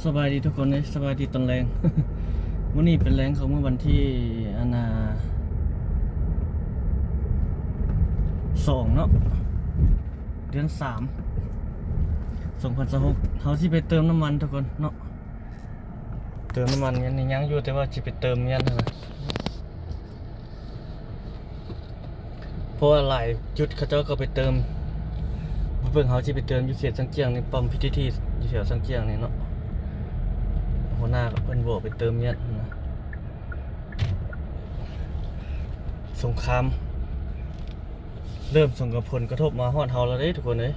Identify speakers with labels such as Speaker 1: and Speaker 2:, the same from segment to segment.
Speaker 1: สบายดีทุกคนเลยสบายดีตอนแรง วันนี้เป็นแรงของเมื่อวันที่2เนาะเดือน3 2026เขาที่ไปเติมน้ำมันทุกคนเนาะเติมน้ำมันยังอยู่แต่ว่าจะไปเติมนะเพราะว่าหลายจุดเขาเจ้าก็ไปเติมเพิ่งเขาที่ไปเติมอยู่เขตสังเกียงในปั๊มพีทีทีอยู่แถวสังเกียงนี่เนาะหัวหน้ากับเพิ่นบอกไปเติมนะสงครามเริ่มส่งผลกระทบมาฮอดเฮาแล้วเด้ทุกคนเอ้ย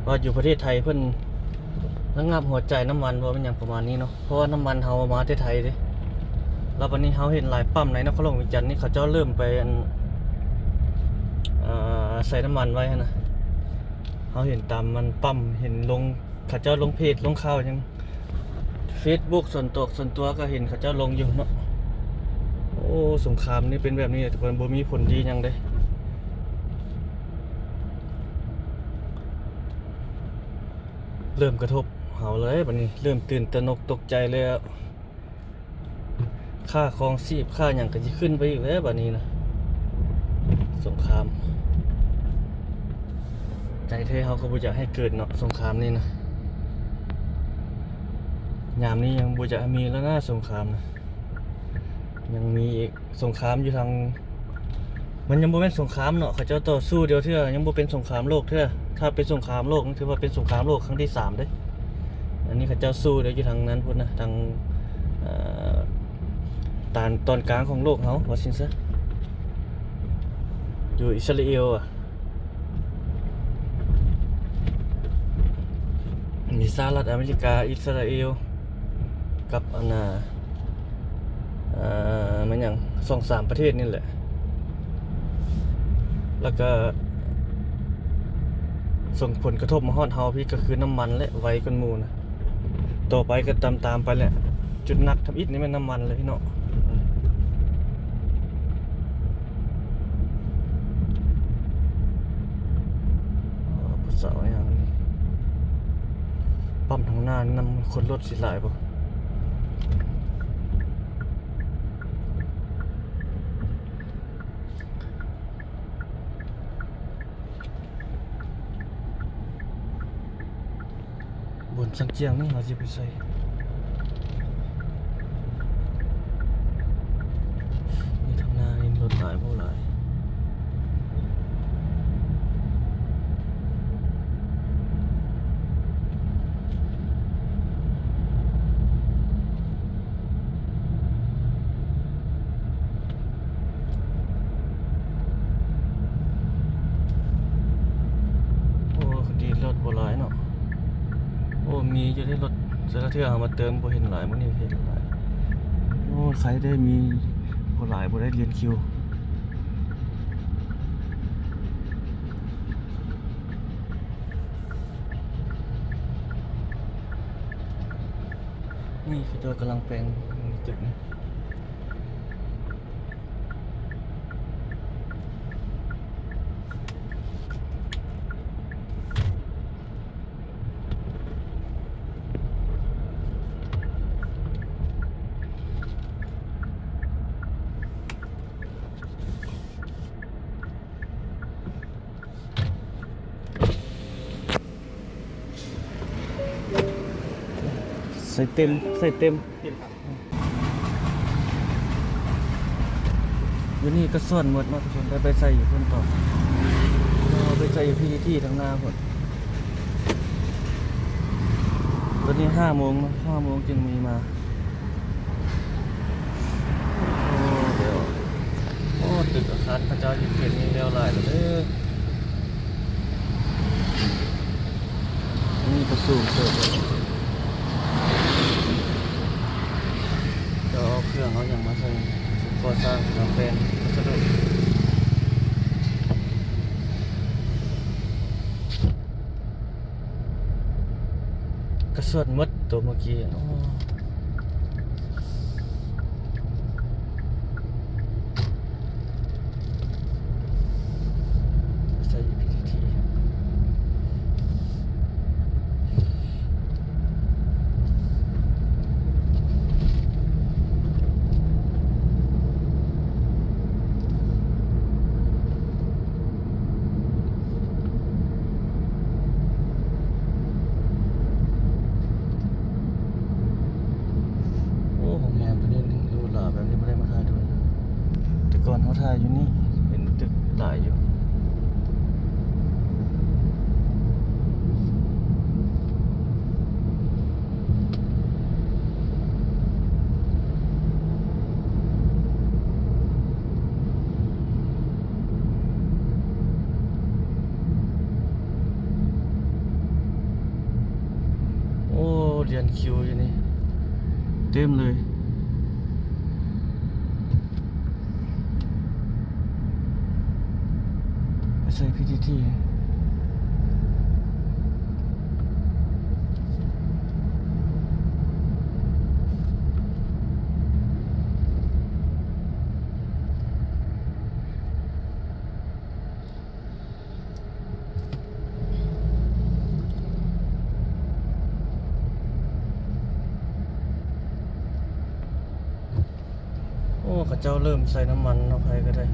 Speaker 1: ว่าอยู่ประเทศไทยเพิ่นระงับหัวใจน้ำมันบ่เป็นอย่างประมาณนี้เนาะเพราะว่าน้ำมันเฮามาที่ไทยเด้แล้ววันนี้เฮาเห็นหลายปั๊มในนครหลวงวิจันทร์นี่เขาเจ้าเริ่มไปใส่น้ำมันไว้นะเฮาเห็นตามมันปั๊มเห็นลงเขาเจ้าลงเพจลงข่าวยัง Facebook ส่วนตัวก็เห็นเขาเจ้าลงอยู่เนาะโอ้สงครามนี่เป็นแบบนี้ทุกคนบ่มีผลดีหยังเด้เริ่มกระทบเฮาเลยบัดนี้เริ่มตื่นตระหนกตกใจเลยอะค่าครองชีพค่าหยังก็สิขึ้นไปอีกแล้วบัดนี้นะสงครามใจแท้เฮาก็บ่อยากให้เกิดเนาะสงครามนี่นะยามนี้ยังบ่อยากมีแล้วนะสงครามนะยังมีอีกสงครามอยู่ทางมันยังบ่เป็นสงครามเนาะเขาเจ้าต่อสู้เดียวเทื่อยังบ่เป็นสงครามโลกเทื่อถ้าเป็นสงครามโลกถือว่าเป็นสงครามโลกครั้งที่3เด้อันนี้เขาเจ้าสู้เดี๋ยวอยู่ทางนั้นพุ่นนะทางตอนกลางของโลกเฮาว่าซั่นซะอยู่อิสราเอลอ่ะมีสหรัฐอเมริกาอิสราเอลกับมันอย่าง2-3ประเทศนี่แหละแล้วก็ส่งผลกระทบมาฮอดเฮาพี่ก็คือน้ำมันและไว้กันหมู่นะต่อไปก็ตามไปแหละจุดหนักทำอิฐนี่มันน้ำมันเลยพี่เนาะผู้สาวอย่างนี้ปั๊มทางหน้านำคนรถสิหลายป่ะบนสังเกียงนี่เราจะไปใส่นี่ทางหน้านี่รถหลายบ่หลายโอ้ดีรถบ่หลายเนาะโอ้มีจะได้รถเสร็จแล้วเทื่อเอามาเติมบ่เห็นหลายมื้อนี้เห็นหลายโอ้ใครได้มีบ่หลายบ่ได้เรียนคิวนี่คือตัวกำลังแปลงตึกนี่ใส่เต็มอยู่นี่ก็ซ่อนหมดเนาะทุกคนได้ไปใส่อยู่เพิ่นต่อไปใส่อยู่ที่ทางหน้าหมดตอนนี้5 โมงเนาะ5 โมงจึงมีมาโอ้เดี๋ยวโอ้ตึกอาคารพระเจ้าอยู่เขตนี้แล้วหลายแล้วเด้อนี่ก็สูงเกินจะเอาเครื่องเขาอย่างมาใส่ก่อสร้างมาเป็นสะดวกกระสวดมดตัวเมื่อกี้ใส่ PTT โ หลายอยู่โอ้เรียนคิวอยู่นี่เต็มเลยใส่ PTT โอ้เขาเจ้าเริ่มใส่น้ำมันเอาไปก็ได้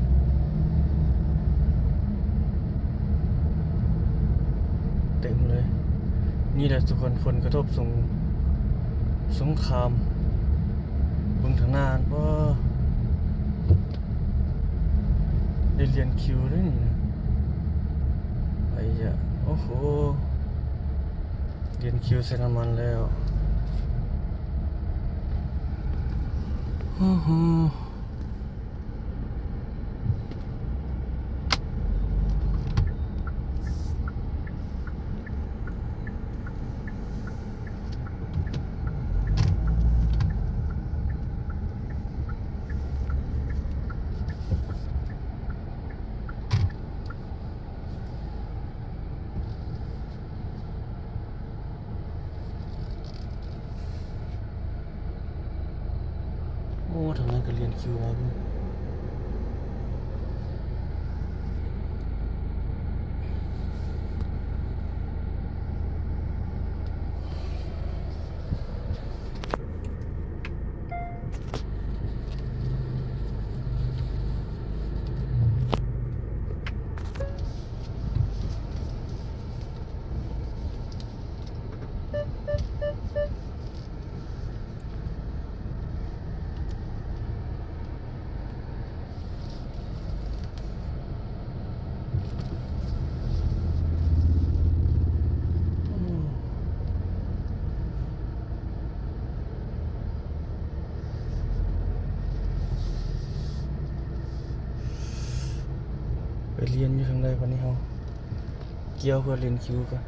Speaker 1: เต็มเลยนี่แหละทุกคนผลกระทบสงครามเบิ่งทางหน้าเพราะได้เรียนคิวด้วยนี่นะไอ้ยะโอ้โหเรียนคิวใส่น้ำมันแล้วโอ้โหโอ้ทางนั้นก็เรียนคิวแล้วไปเรียนอยู่ทางใดวันนี้เฮาเกี่ยวเพื่อเรียนคิวกัน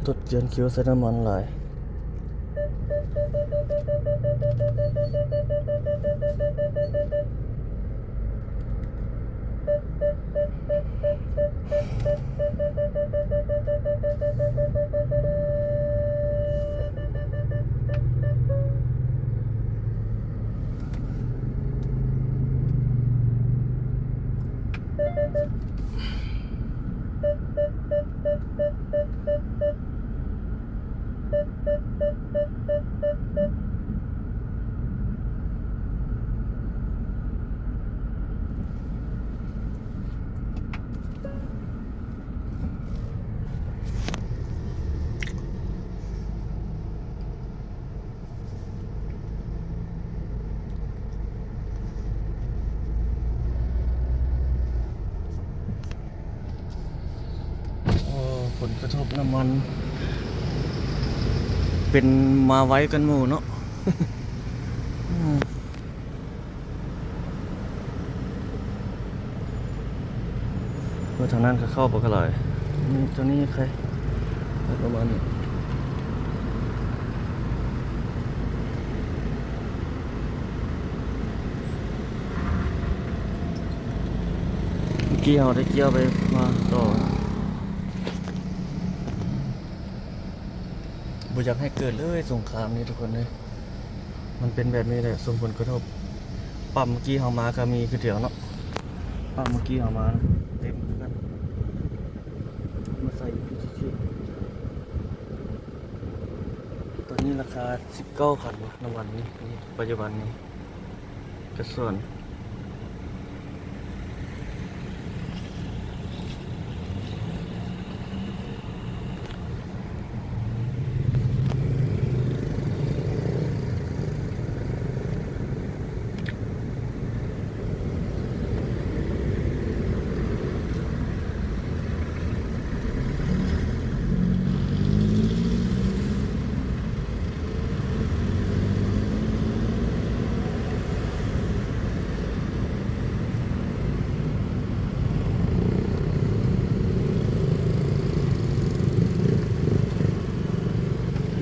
Speaker 1: รถเรียนคิวใส่น้ำมันหลาย กระทบน้ำมันเป็นมาไว้กันหมู่เนาะ เพื่อทางนั้นก็เข้าไปกันเลยนี่ตัวนี้ใครประมาณนี้เกี่ยวได้เกี่ยวไปมาต่อบ่อยากให้เกิดเลยสงครามนี้ทุกคนเลยมันเป็นแบบนี้แหละส่งผลกระทบปั๊มเมื่อกี้เฮามาก็มีคือเดียวเนาะปั๊มเมื่อกี้เฮามานะเต็มเหมือนกันมาใส่พีทีตอนนี้ราคา19คันน้ำมันนี่ปัจจุบันนี้กระส่วน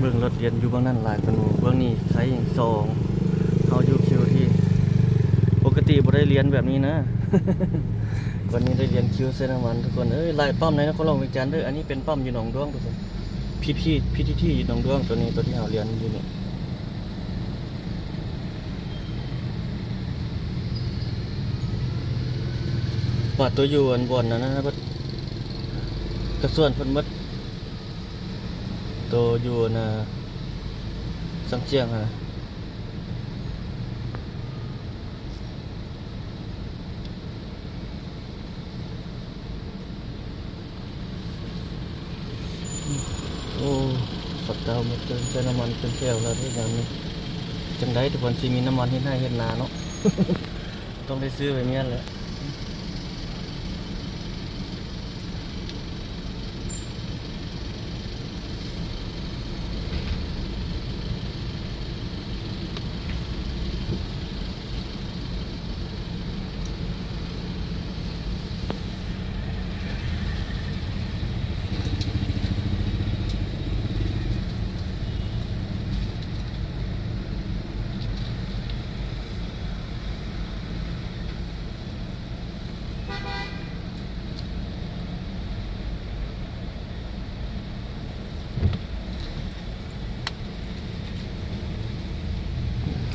Speaker 1: เบื้องรถเรียนอยู่เบื้องนั้นหลายคนหมู่เบื้องนี้ใช้อย่างสองเขาอยู่คิวที่ปกติบ่ได้เรียนแบบนี้นะ วันนี้ได้เรียนคิวเส้นน้ำมันทุกคนหลายปั๊มในนครหลวงเวียงจันทน์เด้ออันนี้เป็นปั๊มอยู่หนองด้วงทุกคนพีทีอยู่หนองด้วงตัวนี้ตัวที่เราเรียนอยู่นี่ปัดตัวอยู่อันบนนั้นนะกระส่วนเพิ่นหมดตัวอยู่นะสังเจียงนะโอ้สับเตามาเติมใช้น้ำมันเป็นแก้วแล้วทุกอย่างนี้จังได้ทุกคนสิมีน้ำมันที่ให้เห็นนาเนาะ ต้องได้ซื้อไปเมียนแหละ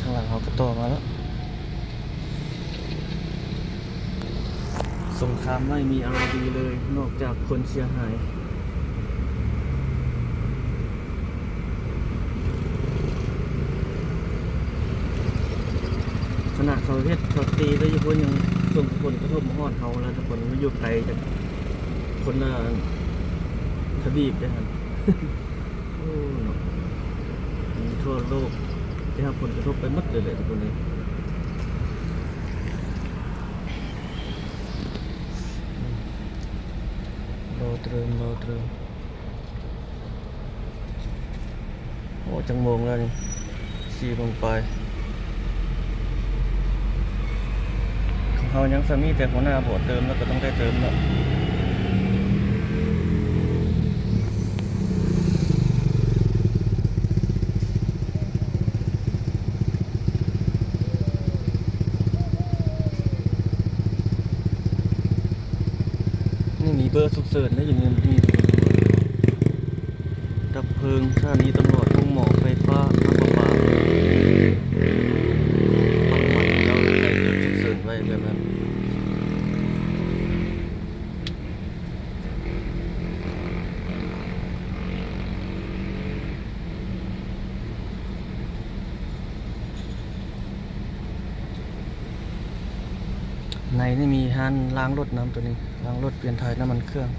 Speaker 1: ข้างหลังเขาก็ต่อมาแล้วสงครามไม่มีอะไรดีเลยนอกจากคนเสียหายขณะเขาเฮ็ดเขาตีแล้วอยู่คนยังส่งผลกระทบมาฮอดเขาแล้วทุกคนไม่อยู่ไกลจากคนละทวีปเลยครับ โอ้เนาะมีทั่วโลกได้รับผลกระทบไปหมดเลยทุกคนเลยรอเติมโอ้จังโมงแล้วนี่4 โมงไปของเขายังสามีแต่หัวหน้าบอกเติมแล้วก็ต้องได้เติมแล้วนี่มีเบอร์ฉุกเฉินแล้วอย่างเงี้ยมีดับเพลิงสถานีตำรวจทุ่งหมอไฟฟ้าน้ำประปาปักหมันเราใส่จุดฉุกเฉินไว้แบบนั้นในนี่มีฮันล้างรถน้ำตัวนี้ล้างรถเปลี่ยนถ่ายน้ำมันเครื่อง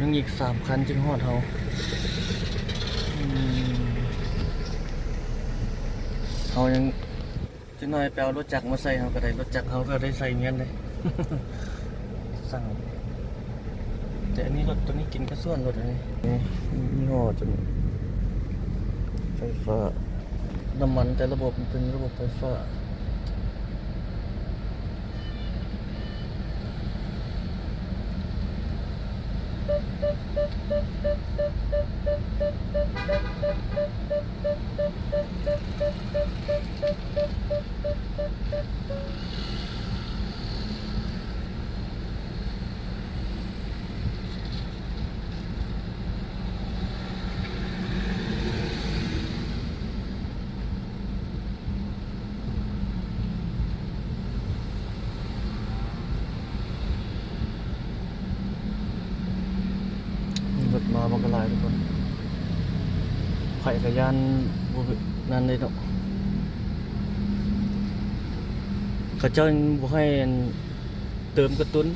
Speaker 1: ยังอีก3 คันจึงฮอดเฮาอืมเฮายังจักหน่อยไปเอารถจักรมาใส่เฮาก็ได้รถจักรเฮาก็ได้ใส่เมียนเลย สั่งแต่อันนี้รถตัวนี้กินกระส่วนรถอันนี้นี่ห่อจนไฟฟ้าน้ำมันแต่ระบบมันเป็นระบบไฟฟ้ารถมาบังกะลายทุกคนไผ่กระยานบุนั่นเลยเนาะเขาเจ้าบ่ให้เติมกระตุ้น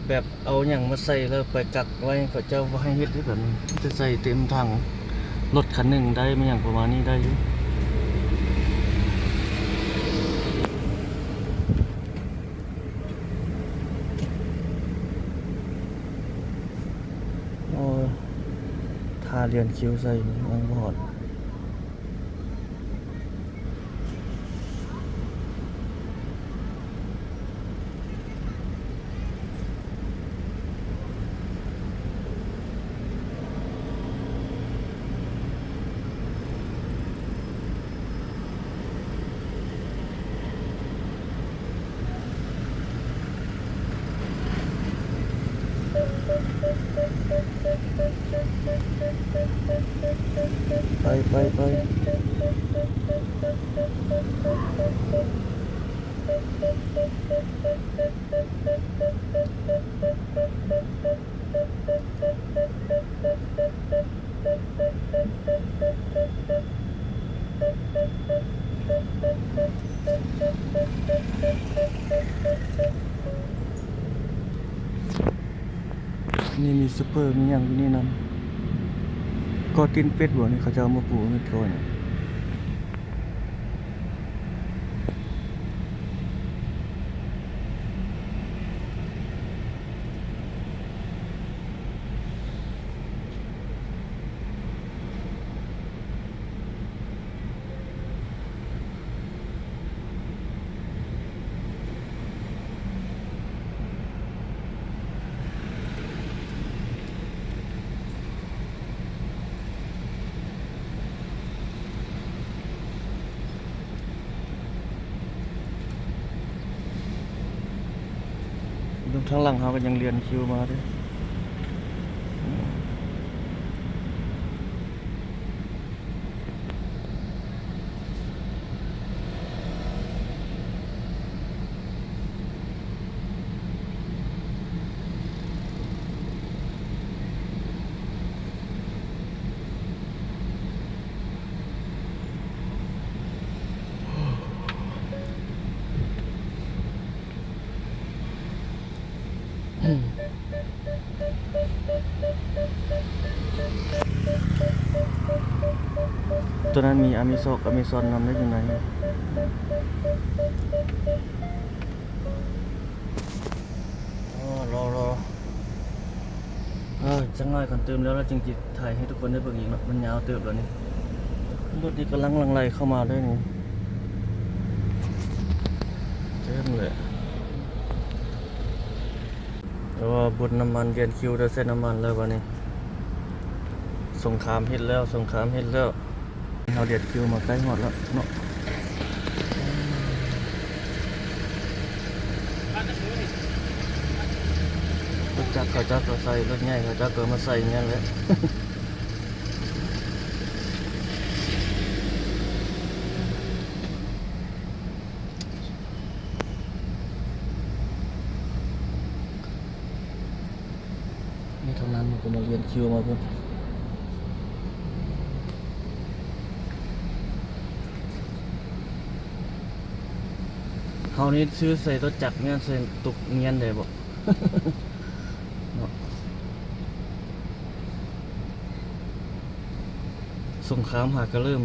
Speaker 1: แบบเอาอย่างมาใส่แล้วไปกักไว้เขาเจ้าบ่ให้เฮ็ดแบบนี้จะใส่เต็มถังรถคันหนึ่งได้มาอย่างประมาณนี้ได้อยู่โอ้ทาเรียนคิ้วใส่ยังบ่ฮอดไปนี่มีซุปเปอร์มีอย่างอยู่นี่นำก็ตินเป็ดบ่นี่เขาจะเอามาปลูกนี่ก่อนทางหลังเขาก็ยังเรียนคิวมาด้วยตัวนั้นมีอเมซอนกับอเมซอนนำได้ยังไงรอจังง่ายก่อนเติมแล้วจึงจิตถ่ายให้ทุกคนได้เบิ่งอีกเนาะมันยาวเติบแล้วนี่รถนี้กำลังลังไลเข้ามาด้วยนี่เต็มเลยแต่ว่าบนน้ำมันเรียนคิวได้เส้นน้ำมันแล้ววันนี้สงครามเฮ็ดแล้วเราเรียนคิวมาใกล้หมดแล้วเนาะรถจักรเขาจักรใส่รถใหญ่เขาจักรมาใส่อย่างเงี้ยแหละนี่เท่านั้นมันก็มาเรียนคิวมาเพิ่มเฮานี้ซื้อใส่รถจักรเนี่ยใส่ตุกเงียนได้บ่ เนาะ สงครามหาก็เริ่ม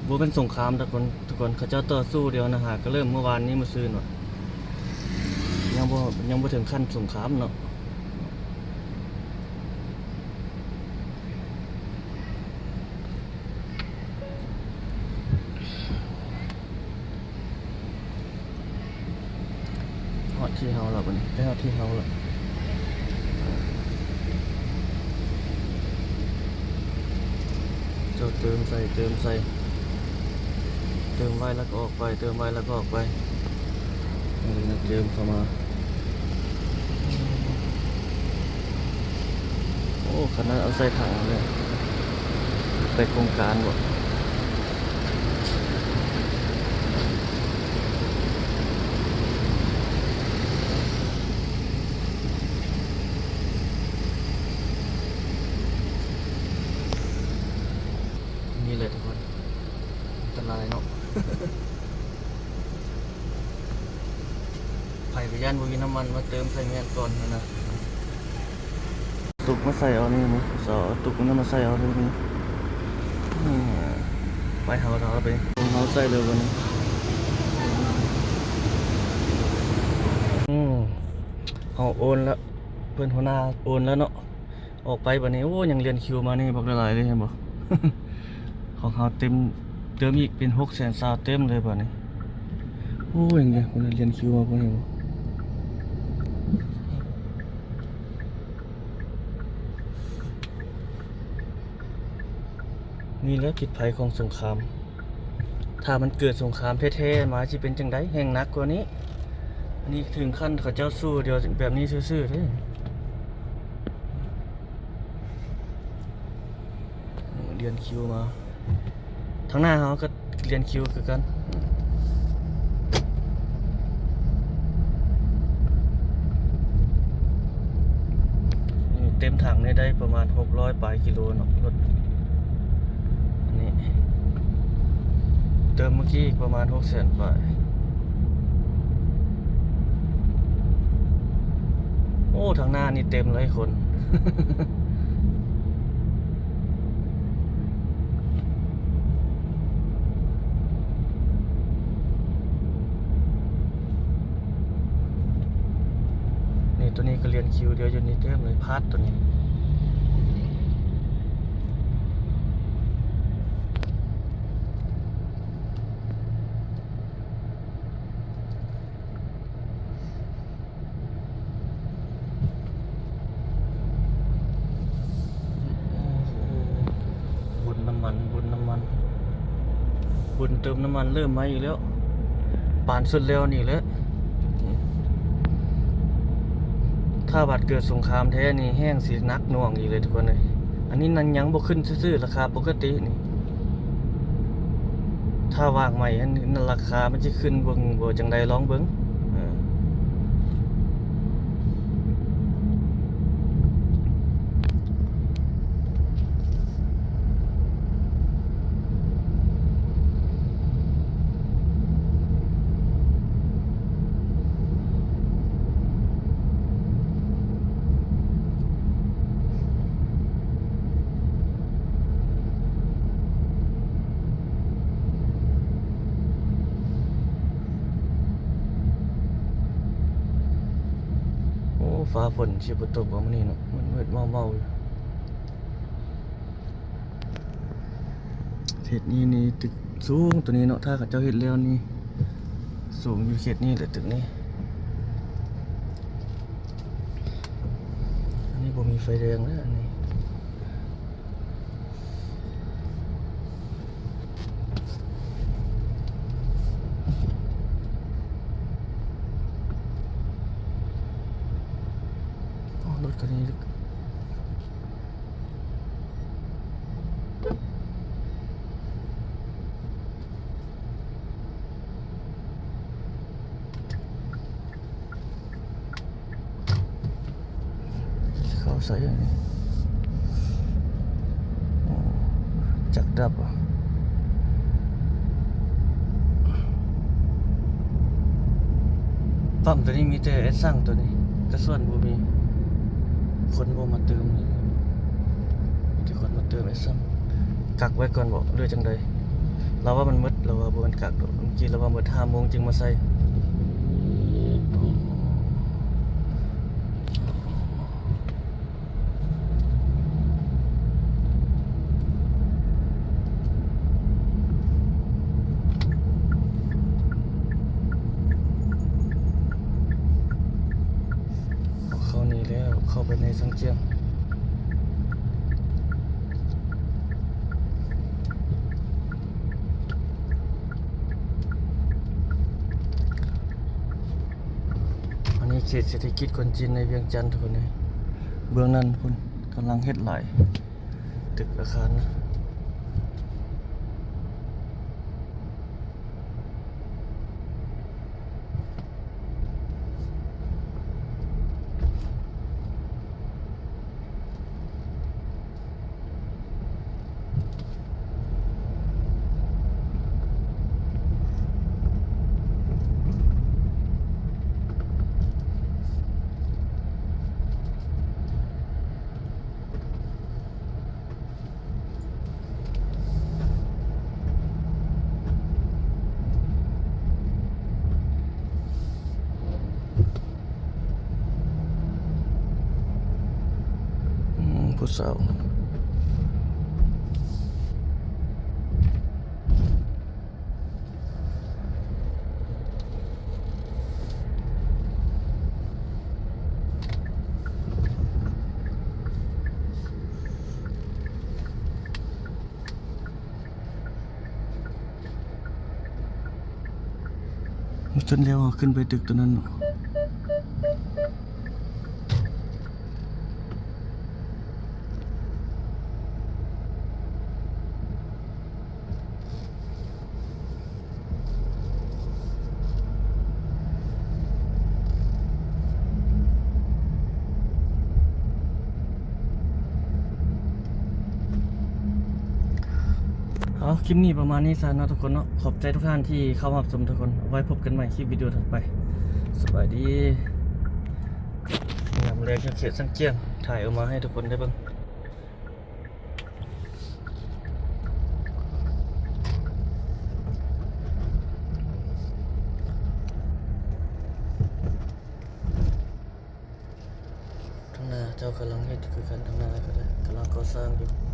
Speaker 1: บ่เป็นสงครามทุกคนเขาเจ้าต่อสู้เดียวนะหาก็เริ่มเมื่อวานนี้มื้อซื่นว่ะยังบ่ถึงขั้นสงครามเนาะฮอดที่เฮาแล้วบัดนี้ได้ฮอดที่เฮาแล้วเจ้าเติมใส่เติมไว้แล้วก็ออกไปเติมไว้แล้วก็ออกไปนี่นะเติมเข้ามาโอ้ขนาดเอาใส่ถังเลยไปโครงการบ่นี่เลยทุกคนอันตรายเนาะ ไผ่ไปย่านบุรีน้ำมันมาเติมใส่เมียนก่อนนะตุกมาใส่เอานี่มั้งสอตุกมันมาใส่เอาตรงนี้ไปเฮาไปเฮาใส่เลยวันนี้เอาโอนแล้วเพื่อนหัวหน้าโอนแล้วเนาะออกไปวันนี้โอ้ยังเรียนคิวมานี่บอกหลายเลยเห็นบ่ ของเขาเติมอีกเป็น600,000 ซาวเต็มเลยบ่นี้โอ้ยยังไงคนเรียนคิวมาพวกนี้นี่แหละผิดภัยของสงครามถ้ามันเกิดสงครามแท้ๆมาสิเป็นจังได๋แห่งหนักกว่านี้อันนี้ถึงขั้นเขาเจ้าสู้เดียวแบบนี้ซื่อๆเด้เรียนคิวมาทางหน้าเขาก็เรียนคิวคือกันนี่เต็มถังได้ประมาณ600 ปลายกิโลเนาะรถอันนี้เติมเมื่อกี้อีกประมาณ600,000 ปลายโอ้ทางหน้านี่เต็มเลยคน นี่ตัวนี้ก็เรียนคิวเดียวอยู่นี่เต็มเลยพาร์ทตัวนี้บุญน้ำมันบุญเติมน้ำมันเริ่มมาอีกแล้วป่านสุดแล้วนี่แหละถ้าบัดเกิดสงครามแท้นี่แห้งสินักหน่วงอีกเลยทุกคนเลยอันนี้นั้นยังบ่ขึ้นซื่อๆราคาปกตินี่ถ้าวางใหม่อันนี้ราคามันจะขึ้นบ่จังใดลองเบิ่งฟ้าฝนสิบ่ตกบ่มื้อนี้เนาะมันมืดเมาๆอยู่เขตนี้ตึกสูงตัวนี้เนาะถ้าเขาเจ้าเฮ็ดแล้วนี่สูงอยู่เขตนี้แหละตึกนี้อันนี้บ่มีไฟแดงแล้วอันนี้รถคันนี้เขาใส่อันนี้จักรดับปั๊มตัวนี้มีแต่เอสซังตัวนี้กระส่วนบ่มีคนบ่มาเติมเลยมีแต่คนมาเติมเอสซัง กักไว้ก่อนบ่หรือจังใดเราว่ามันมืดเราว่าบ่มันกักดอกเมื่อกี้เราว่ามืด5 โมงจึงมาใส่เข้านี่แล้วเข้าไปในสังเจียงอันนี้เขตเศรษฐกิจคนจีนในเวียงจันทร์ทุกคนเลยเบื้องนั้นพุ่นกำลังเฮ็ดหลายตึกอาคารนะผู้สาวจนเร็วขึ้นไปตึกตัวนั้นเนาะเอาคลิปนี้ประมาณนี้ซะเนาะทุกคนเนาะขอบใจทุกท่านที่เข้ามาชมทุกคนไว้พบกันใหม่คลิปวิดีโอถัดไปสวัสดีงามแรงเขียดสังเจียงถ่ายออกมาให้ทุกคนได้เบิ่งทางหน้าเจ้ากำลังเฮ็ดคือกันทางหน้าก็ได้กำลังก่อสร้างอยู่